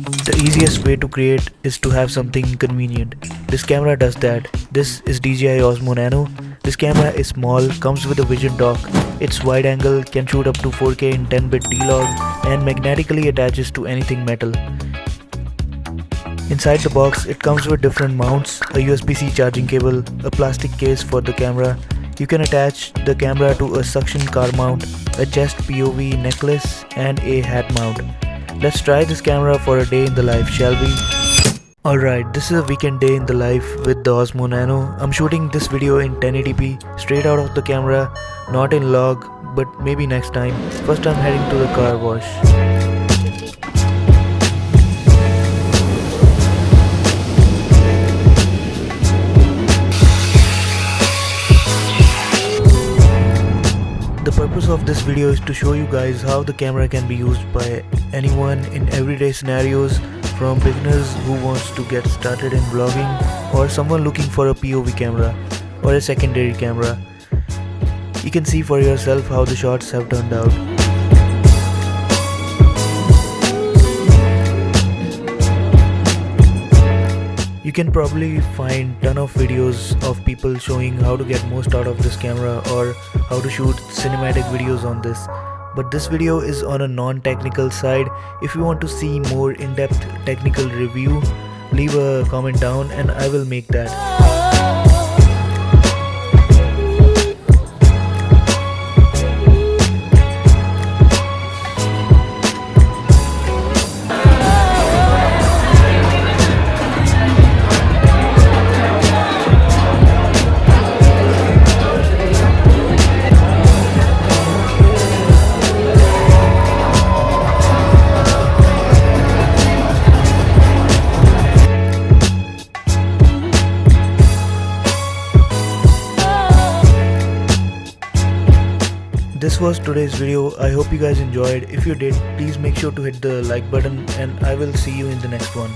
The easiest way to create is to have something convenient. This camera does that. This is DJI Osmo Nano. This camera is small, comes with a vision dock. It's wide angle, can shoot up to 4K in 10-bit D-Log and magnetically attaches to anything metal. Inside the box, it comes with different mounts, a USB-C charging cable, a plastic case for the camera. You can attach the camera to a suction car mount, a chest POV necklace and a hat mount. Let's try this camera for a day in the life, shall we? Alright, this is a weekend day in the life with the Osmo Nano. I'm shooting this video in 1080p, straight out of the camera, not in log, but maybe next time. First I'm heading to the car wash. The purpose of this video is to show you guys how the camera can be used by anyone in everyday scenarios, from beginners who wants to get started in vlogging or someone looking for a POV camera or a secondary camera. You can see for yourself how the shots have turned out. You can probably find ton of videos of people showing how to get most out of this camera or how to shoot cinematic videos on this. But this video is on a non-technical side. If you want to see more in-depth technical review, leave a comment down and I will make that. This was today's video. I hope you guys enjoyed. If you did, please make sure to hit the like button and I will see you in the next one.